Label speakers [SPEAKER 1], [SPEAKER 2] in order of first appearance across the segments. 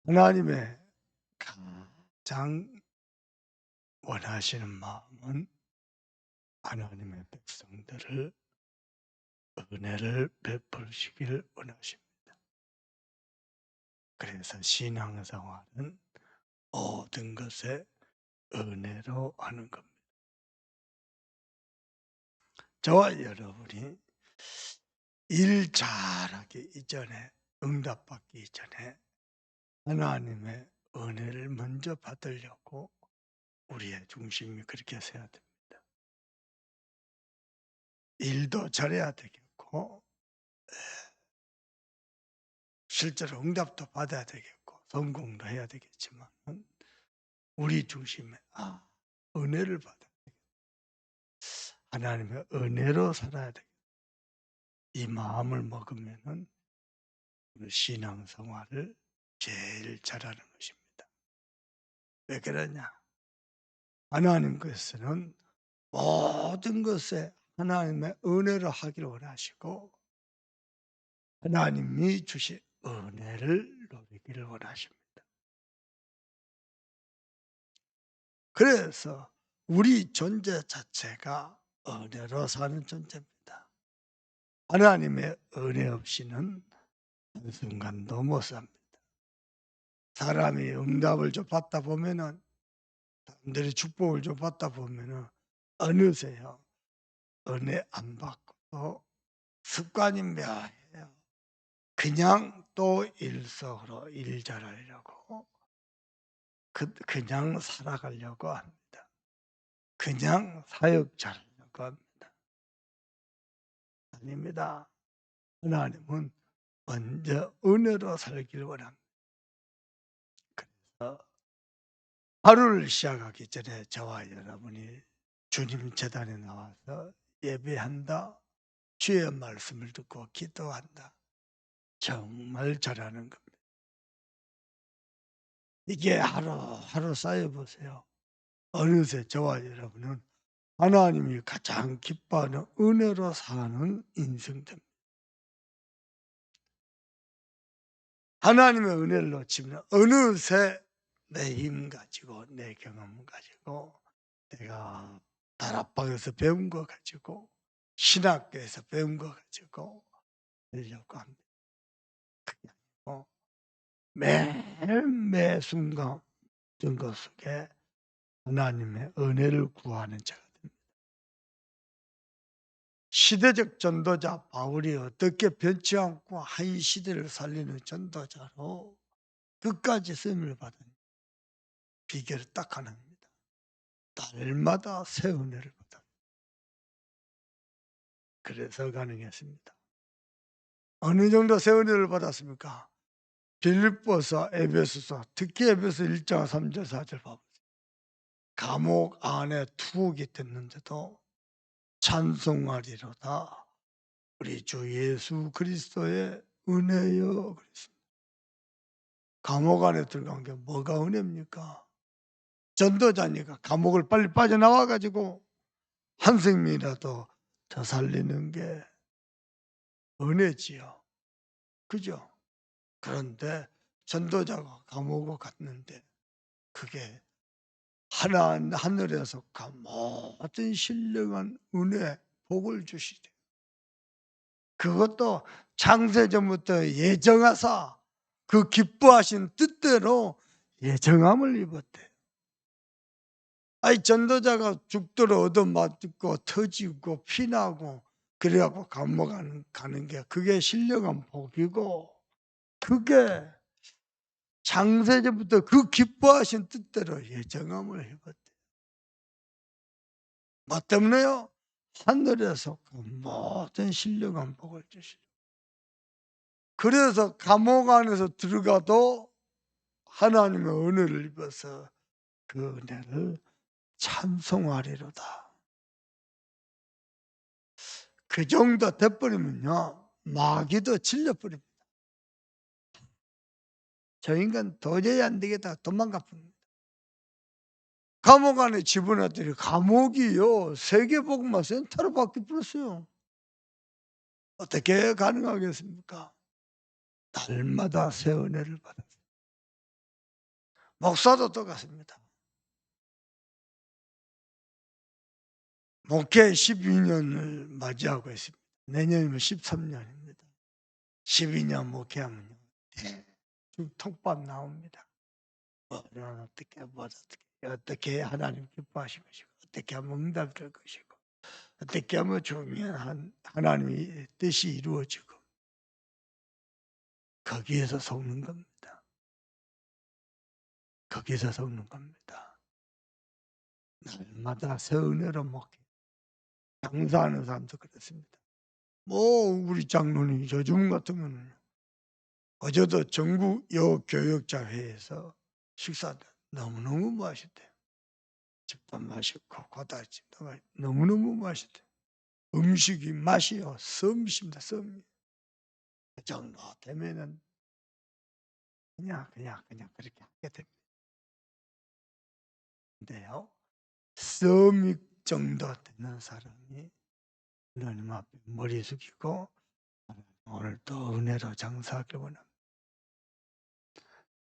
[SPEAKER 1] 하나님의 가장 원하시는 마음은 하나님의 백성들을 은혜를 베푸시길 원하십니다. 그래서 신앙생활은 모든 것에 은혜로 하는 겁니다. 저와 여러분이 일 잘하기 이전에, 응답받기 이전에 하나님의 은혜를 먼저 받으려고 우리의 중심이 그렇게 서야 됩니다. 일도 잘해야 되겠고 실제로 응답도 받아야 되겠고 성공도 해야 되겠지만 우리 중심에 은혜를 받아야 되겠다. 하나님의 은혜로 살아야 되겠다. 이 마음을 먹으면은 신앙생활을 제일 잘하는 것입니다. 왜 그러냐? 하나님께서는 모든 것에 하나님의 은혜로 하기를 원하시고 하나님이 주신 은혜를 누리기를 원하십니다. 그래서 우리 존재 자체가 은혜로 사는 존재입니다. 하나님의 은혜 없이는 한순간도 못 삽니다. 사람이 응답을 좀 받다 보면은, 사람들이 축복을 좀 받다 보면은 어느새요 은혜 안 받고도 습관이 묘해요. 그냥 또 일석으로 일 잘하려고 그냥 살아가려고 합니다. 그냥 사역 잘하려고 합니다. 아닙니다. 하나님은 먼저 은혜로 살기를 원합니다. 그래서 하루를 시작하기 전에 저와 여러분이 주님 제단에 나와서 예배한다, 주의 말씀을 듣고 기도한다. 정말 잘하는 겁니다. 이게 하루하루 쌓여보세요. 어느새 저와 여러분은 하나님이 가장 기뻐하는 은혜로 사는 인생입니다. 하나님의 은혜를 놓치면 어느새 내 힘 가지고 내 경험 가지고 내가 다락방에서 배운 거 가지고 신학교에서 배운 거 가지고 하려고 합니다. 그게 아니고 매일 순간 증거 속에 하나님의 은혜를 구하는 자가 됩니다. 시대적 전도자 바울이 어떻게 변치 않고 한 시대를 살리는 전도자로 끝까지 쓰임을 받은 비결을 딱 하나입니다. 날마다 새 은혜를 받아. 그래서 가능했습니다. 어느 정도 새 은혜를 받았습니까? 빌립보서, 에베소서, 특히 에베소 1장 3절 4절 봐보세요. 감옥 안에 투옥이 됐는데도 찬송하리로다 우리 주 예수 그리스도의 은혜여 그랬습니다. 감옥 안에 들어간 게 뭐가 은혜입니까? 전도자니까 감옥을 빨리 빠져나와 가지고 한 생명이라도 더 살리는 게 은혜지요. 그죠? 그런데 전도자가 감옥을 갔는데 그게 하늘에서 모든 신령한 은혜, 복을 주시대. 그것도 창세전부터 예정하사 그 기뻐하신 뜻대로 예정함을 입었대. 아니 전도자가 죽도록 얻어맞고 터지고 피나고 그래갖고 감옥 가는 게 그게 신령한 복이고 그게 창세전부터 그 기뻐하신 뜻대로 예정함을 입었대. 뭐 때문에요? 하늘에서 그 모든 신령한 복을 주시죠. 그래서 감옥 안에서 들어가도 하나님의 은혜를 입어서 그 은혜를 찬송하리로다. 그 정도 돼버리면요 마귀도 질려버립니다. 저 인간 도저히 안 되겠다 도망가 버립니다. 감옥 안에 집어넣더니 감옥이요 세계복음화 센터로 바뀌어버렸어요. 어떻게 가능하겠습니까? 날마다 새 은혜를 받았어요. 목사도 똑같습니다. 목회 12년을 맞이하고 있습니다. 내년이면 13년입니다. 12년 목회하면요. 대충 통밥 나옵니다. 뭐는 어떻게 하나님 기뻐하실 것이고, 어떻게 하면 응답될 것이고, 어떻게 하면 중요한 하나님의 뜻이 이루어지고, 거기에서 속는 겁니다. 거기에서 속는 겁니다. 날마다 새 은혜로 목회. 장사하는 사람도 그렇습니다. 우리 장로님 요즘 같으면 어제도 전국 여교역자회에서 식사 너무너무 맛있대요. 집도 맛있고 고다집도 맛있고 너무너무 맛있대요. 음식이 맛이요 썸입니다. 썸이. 그 정도 되면은 그냥 그렇게 하게 됩니다. 근데요, 썸이 정도 되는 사람이 하나님 앞에 머리 숙이고 오늘 또 은혜로 장사하길 원합니다.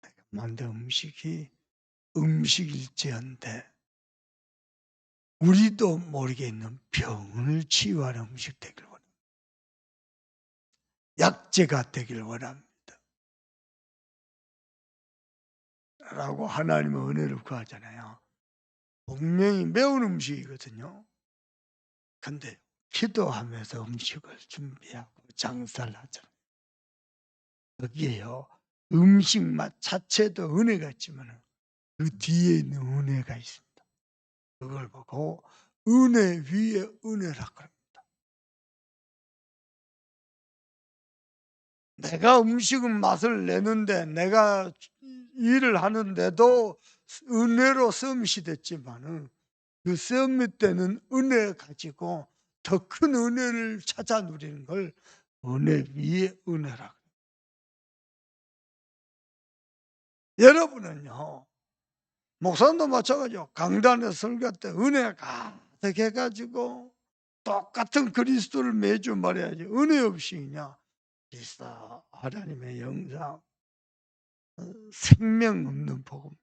[SPEAKER 1] 내가 만든 음식이 음식일지언데 우리도 모르게 있는 병을 치유하는 음식 되길 원합니다. 약재가 되길 원합니다. 라고 하나님의 은혜를 구하잖아요. 분명히 매운 음식이거든요. 근데 기도하면서 음식을 준비하고 장사를 하잖아요. 여기에요, 음식 맛 자체도 은혜가 있지만 그 뒤에 있는 은혜가 있습니다. 그걸 보고 은혜 위에 은혜라고 합니다. 내가 음식은 맛을 내는데 내가 일을 하는데도 은혜로 서밋이 됐지만은 그 서밋 때는 은혜 가지고 더 큰 은혜를 찾아 누리는 걸 은혜 위에 은혜라고. 여러분은요, 목사님도 마찬가지요. 강단에서 설교할 때 은혜가 가득해가지고 똑같은 그리스도를 매주 말해야지 은혜 없이 그냥 그리스도 하나님의 영상 생명 없는 복음.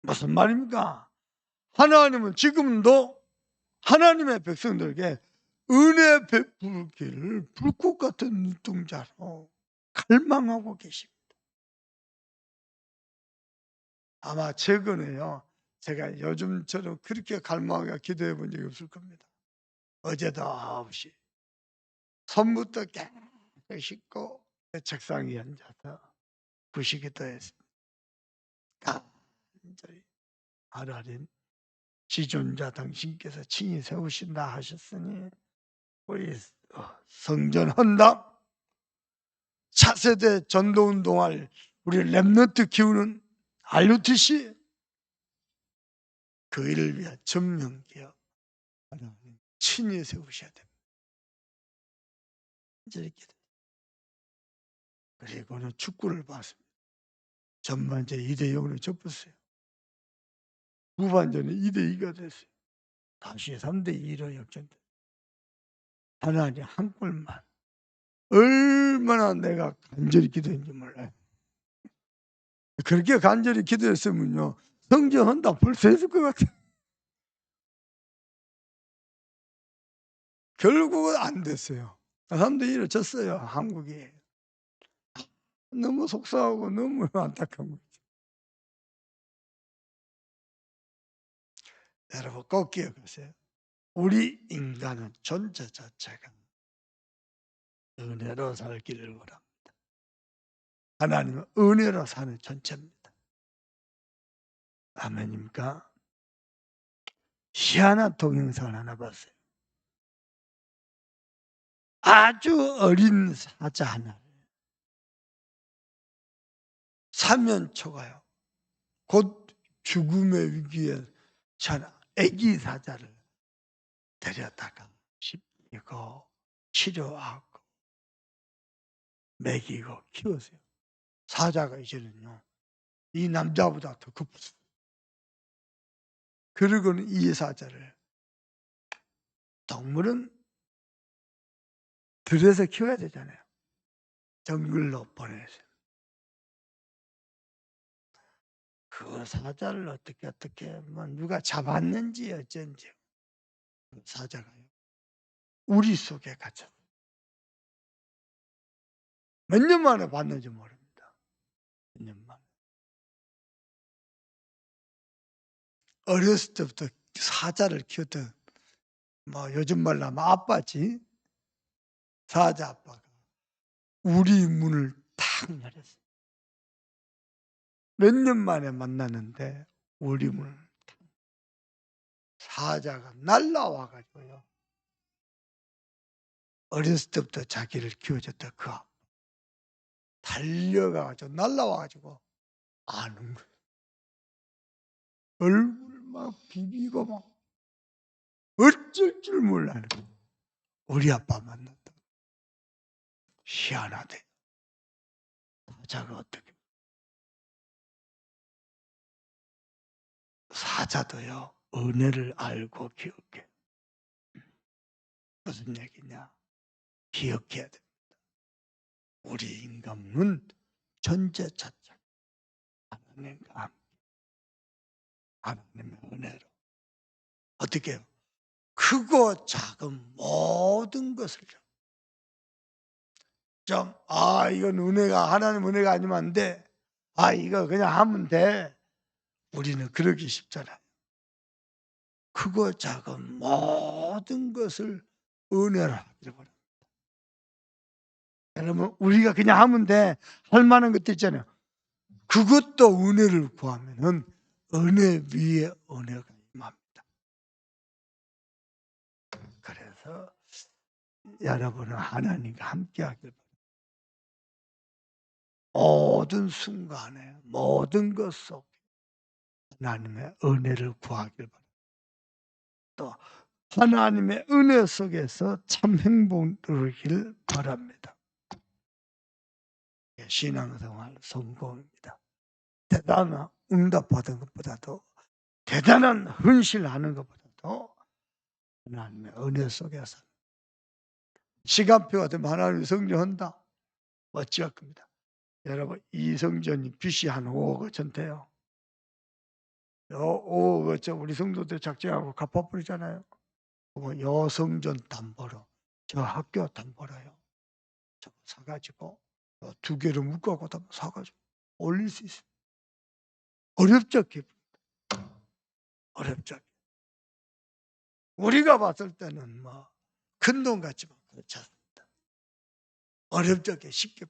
[SPEAKER 1] 무슨 말입니까? 하나님은 지금도 하나님의 백성들에게 은혜 베풀기를 불꽃 같은 눈동자로 갈망하고 계십니다. 아마 최근에요, 제가 요즘처럼 그렇게 갈망하고 기도해 본 적이 없을 겁니다. 어제도 없이 손부터 깨끗이 씻고 책상 위에 앉아서 부시기도 했습니다. 간절히 하나님, 지존자 당신께서 친히 세우신다 하셨으니 우리 성전 헌당 차세대 전도운동할 우리 랩너트 키우는 RUTC 그 일을 위한 전면기업 하나님 친히 세우셔야 됩니다. 이렇게. 그리고는 축구를 봤습니다. 전반전 2대0으로 접었어요. 후반전에 2대2가 됐어요. 다시 3대2로 역전됐어요. 하나님 한 골만. 얼마나 내가 간절히 기도했는지 몰라요. 그렇게 간절히 기도했으면요, 성전한다 벌써 했을 것 같아요. 결국은 안 됐어요. 3대2로 졌어요, 한국이. 너무 속상하고 너무 안타까운 거죠. 여러분 꼭 기억하세요. 우리 인간은 존재 자체가 은혜로 살기를 원합니다. 하나님은 은혜로 사는 존재입니다. 아멘입니까? 희한한 동영상을 하나 봤어요. 아주 어린 사자 하나를 사면초가요, 곧 죽음의 위기에 처한 아기 사자를 데려다가 씹히고 치료하고 먹이고 키웠어요. 사자가 이제는요, 이 남자보다 더 급했어요. 그리고는 이 사자를 동물은 들여서 키워야 되잖아요. 정글로 보내세요. 그 사자를 어떻게 뭐 누가 잡았는지 어쩐지 그 사자가요 우리 속에 갇혔어요. 몇 년 만에 봤는지 모릅니다. 몇 년 만에. 어렸을 때부터 사자를 키웠던 뭐 요즘 말로 하면 아빠지. 사자 아빠가 우리 문을 탁 열었어요. 몇 년 만에 만났는데 우리 문을 탁 사자가 날라와 가지고요. 어렸을 때부터 자기를 키워줬던 그 아빠 달려가 가지고 날라와 가지고 아는 거예요. 얼굴 막 비비고 막 어쩔 줄 몰라는 거예요. 우리 아빠 만났다. 희한하대. 사자가 어떻게 사자도요 은혜를 알고 기억해. 무슨 얘기냐? 기억해야 돼. 우리 인간은 존재 자체 하나님과 함께 하나님의 은혜로 어떻게 해요? 크고 작은 모든 것을 좀 이건 은혜가 하나님 은혜가 아니면 안 돼. 이거 그냥 하면 돼. 우리는 그러기 쉽잖아요. 크고 작은 모든 것을 은혜로 하기를 바랍니다. 여러분 우리가 그냥 하면 돼. 할 만한 것도 있잖아요. 그것도 은혜를 구하면은 은혜 위에 은혜가 임합니다. 그래서 여러분은 하나님과 함께 하길 바랍니다. 모든 순간에 모든 것 속에 하나님의 은혜를 구하길 바랍니다. 또 하나님의 은혜 속에서 참 행복 누리길 바랍니다. 신앙생활 성공입니다. 대단한 응답받은 것보다도 대단한 헌신하는 것보다도 하나님의 은혜 속에서 시간표가 되면 하나님 성전한다. 어찌할 겁니다. 여러분 이성전이 빚이 한 5억 5천 돼요. 5억 5천 우리 성도들 작정하고 갚아버리잖아요. 요 성전 담보로 저 학교 담보로요. 저거 사가지고 2개를 묶어갖고 사가지고 올릴 수 있어요. 어렵죠, 기분. 어렵죠. 우리가 봤을 때는 뭐 큰 돈 같지만 그렇지 않습니다. 어렵죠, 쉽게.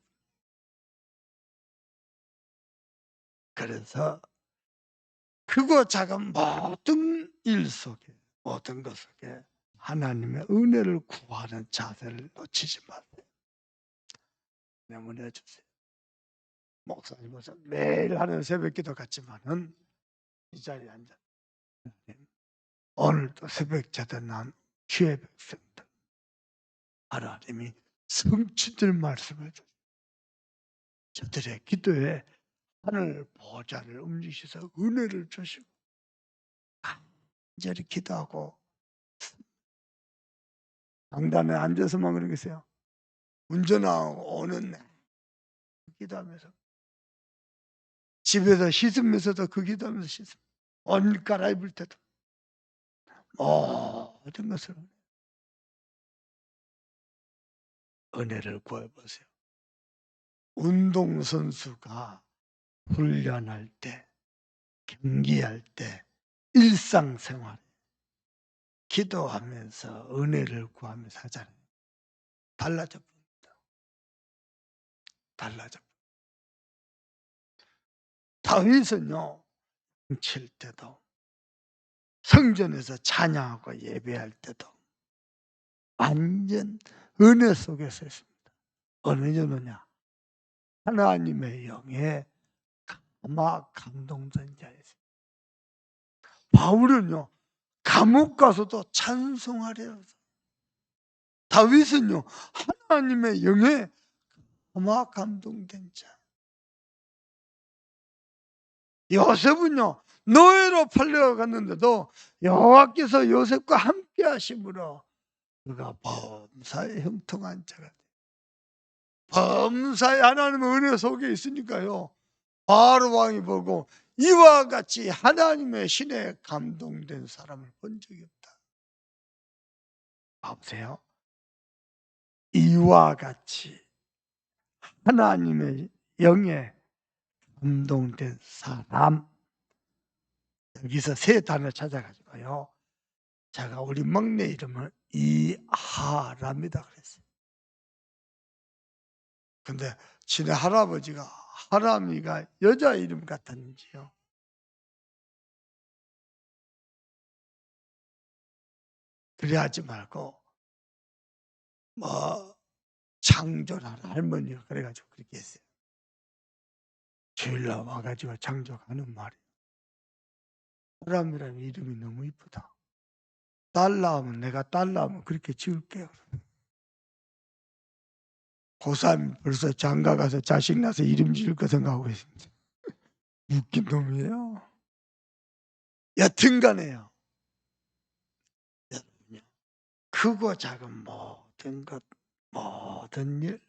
[SPEAKER 1] 그래서 크고 작은 모든 일 속에 모든 것 속에 하나님의 은혜를 구하는 자세를 놓치지 마세요. 은혜 주세요. 목사님은 매일 하는 새벽기도 같지만은 이 자리에 앉아 오늘도 새벽 재단한 주의 백성들 하나님이 성취될 말씀을 주세요. 저들의 기도에 하늘 보좌를 움직이셔서 은혜를 주시고 간절히 기도하고 강단에 앉아서만 그러고 계세요. 운전하고 오는 날 기도하면서 집에서 씻으면서도 그 기도하면서 씻으면 옷 갈아입을 때도 모든 것을 은혜를 구해보세요. 운동선수가 훈련할 때 경기할 때 일상생활에 기도하면서 은혜를 구하면서 하잖아요. 달라져 봅니다. 달라져. 다윗은요 칠 때도 성전에서 찬양하고 예배할 때도 완전 은혜 속에서 있습니다. 어느 정도냐? 하나님의 영에 아마 감동된 자였습니다. 바울은요 감옥 가서도 찬송하려. 다윗은요 하나님의 영에 아마 감동된 자. 요셉은요 노예로 팔려갔는데도 여호와께서 요셉과 함께 하심으로 그가 범사에 형통한 자가 돼. 범사에 하나님의 은혜 속에 있으니까요 바로 왕이 보고 이와 같이 하나님의 신에 감동된 사람을 본 적이 없다. 봐보세요. 이와 같이 하나님의 영에 감동된 사람. 여기서 세 단어 찾아가지고요. 제가 우리 막내 이름은 이하랍니다 그랬어요. 근데 지네 할아버지가 하람이가 여자 이름 같았는지요. 그래 하지 말고 뭐 장조라는 할머니가 그래 가지고 그렇게 했어요. 주일날 와 가지고 장조가 하는 말이에요. 하람이라는 이름이 너무 이쁘다. 딸 낳으면 내가 딸 낳으면 그렇게 지을게요. 고3 벌써 장가 가서 자식 낳아서 이름 지을 거 생각하고 있습니다. 웃긴 놈이에요. 여튼 간에요. 여러분요. 크고 작은 모든 것, 모든 일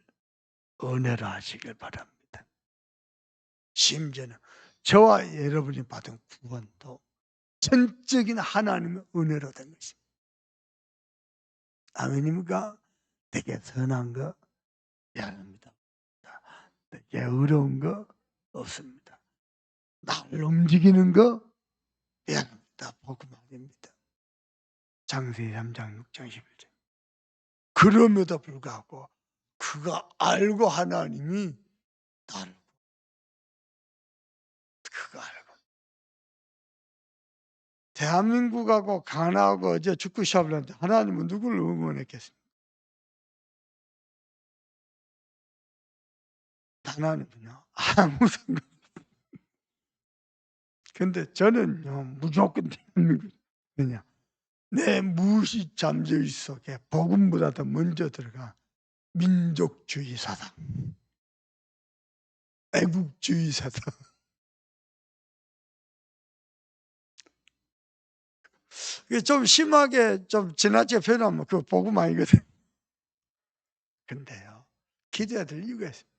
[SPEAKER 1] 은혜로 하시길 바랍니다. 심지어는 저와 여러분이 받은 구원도 전적인 하나님의 은혜로 된 것입니다. 아멘입니까? 되게 선한 거 미안합니다. 되게 어려운 거 없습니다. 나를 움직이는 거 미안합니다. 복음 아닙니다. 장세기 3장 6장 11절. 그럼에도 불구하고 그가 알고 하나님이 나를 그거 알고 대한민국하고 가나하고 어제 축구 시합을 했는데 하나님은 누구를 응원했겠습니까? 하나님은요 아무 상관. 근데 저는요 무조건 대한민국. 왜냐 내 무엇이 잠재의 속에 복음보다 더 먼저 들어가 민족주의 사상, 애국주의 사상. 이게 좀 심하게 좀 지나치게 표현하면 그거 복음 아니거든. 근데요 기도해야 될 이유가 있습니다.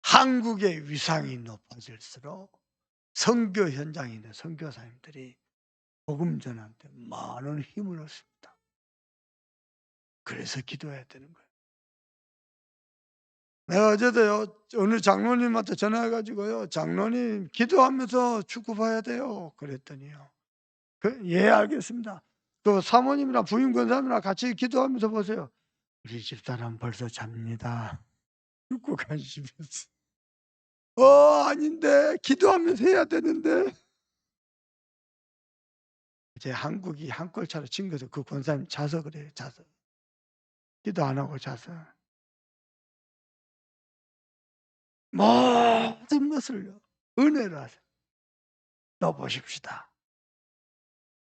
[SPEAKER 1] 한국의 위상이 높아질수록 선교 현장에 있는 선교사님들이 복음 전하는데 많은 힘을 얻습니다. 그래서 기도해야 되는 거예요. 내가 어제도요 어느 장로님한테 전화해 가지고요 장로님 기도하면서 축구 봐야 돼요 그랬더니요 예 알겠습니다. 그 사모님이랑 부인 권사님이랑 같이 기도하면서 보세요. 우리 집사람 벌써 잡니다. 축구 관심이 없어. 아닌데 기도하면서 해야 되는데. 이제 한국이 한 골 차로 진 거죠. 그 권사님 자서 그래요. 자서. 기도 안 하고 자서. 모든 것을요 은혜로 하세요. 또 보십시다.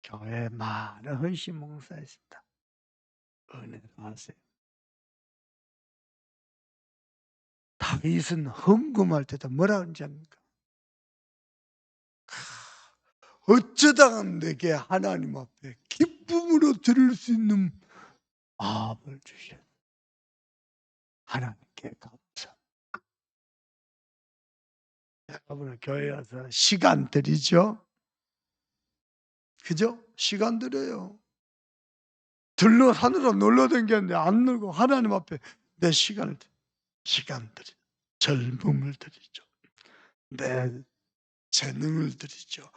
[SPEAKER 1] 교회에 많은 헌신 봉사 있습니다. 은혜로 하세요. 다윗은 헌금할 때도 뭐라 그런지 압니까? 어쩌다가 내게 하나님 앞에 기쁨으로 드릴 수 있는 마음을 주셨. 하나님께 감사. 여러분은 교회 와서 시간 들이죠? 그죠? 시간 들여요. 들러 산으로 놀러 댕겼는데 안 놀고 하나님 앞에 내 시간을 시간 들이 젊음을 드리죠. 내 재능을 드리죠.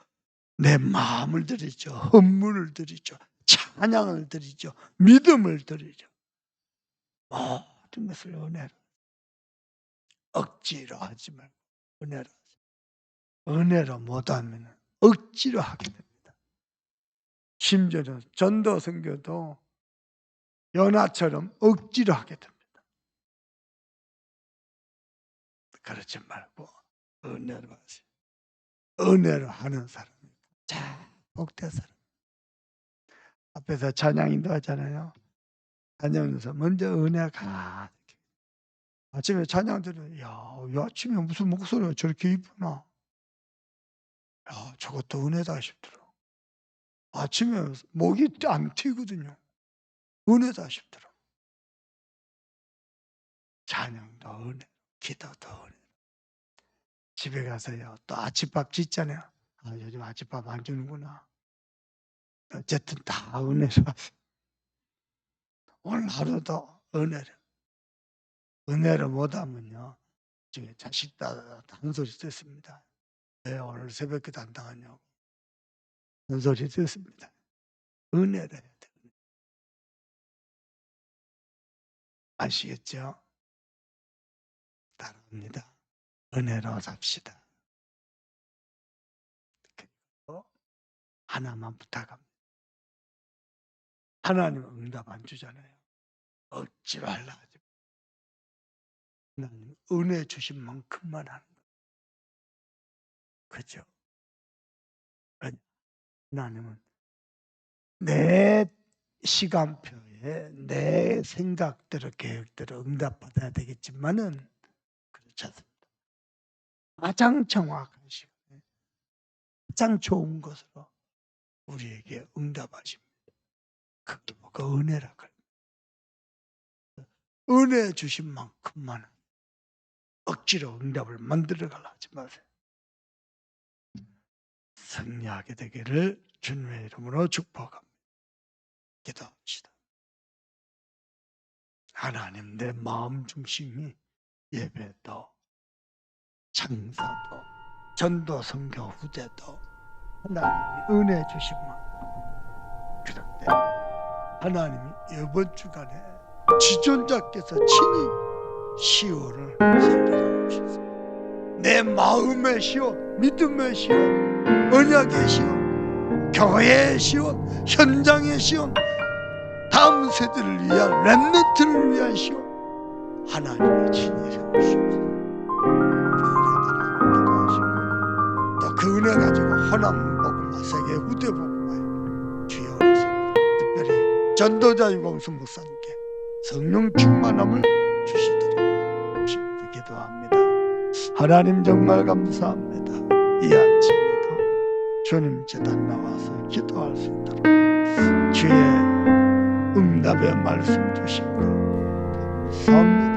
[SPEAKER 1] 내 마음을 드리죠. 헌물을 드리죠. 찬양을 드리죠. 믿음을 드리죠. 모든 것을 은혜로 억지로 하지 말고 은혜로 하세요. 은혜로 못하면 억지로 하게 됩니다. 심지어는 전도 선교도 연하처럼 억지로 하게 됩니다. 그렇지 말고 은혜로 하세요. 은혜로 하는 사람이 자 복된 사람. 앞에서 찬양 인도하잖아요. 찬양에서 먼저 은혜가 아침에 찬양 들으면 이 아침에 무슨 목소리가 저렇게 이쁘나. 저것도 은혜다 싶더라. 아침에 목이 안 튀거든요. 은혜다 싶더라. 찬양도 은혜, 기도도 은혜. 집에 가서요 또 아침밥 짓잖아요. 아, 요즘 아침밥 안 주는구나. 어쨌든 다 은혜로 오늘 하루도 은혜로 못하면요 중에 자식 다 단소리 듣습니다. 왜 오늘 새벽에 단당하냐고 단소리 듣습니다. 은혜로 해야 돼. 아시겠죠? 따라합니다. 은혜로 삽시다. 그리고 하나만 부탁합니다. 하나님은 응답 안 주잖아요. 억지로 하려 하지 마세요. 하나님 은혜 주신 만큼만 하는 거예요. 그죠? 하나님은 내 시간표에 내 생각대로 계획대로 응답받아야 되겠지만은 그렇지 않습니다. 가장 정확한 시간에 가장 좋은 것으로 우리에게 응답하십니다. 그걸 보고 은혜라고 합니다. 은혜 주신 만큼만 억지로 응답을 만들어가려 하지 마세요. 승리하게 되기를 주님의 이름으로 축복합니다. 기도합시다. 하나님, 내 마음 중심이 예배도 장사도 전도 선교 후대도 하나님이 은혜 주시면 그런데 하나님이 이번 주간에 지존자께서 친히 시온을 설립하고 싶습니다. 내 마음의 시온, 믿음의 시온, 언약의 시온, 교회의 시온, 현장의 시온, 다음 세대를 위한 렘넌트를 위한 시온 하나님의 친히 세우십니다. 그 은혜 가지고 허남 복음화 세계 후대 복음화에 주여하십니다. 특별히 전도자 유광수 목사님께 성령 충만함을 주시도록 주님께 기도합니다. 하나님 정말 감사합니다. 이 아침에도 주님 재단 나와서 기도할 수 있도록 주의 응답의 말씀 주시고 감사합니다.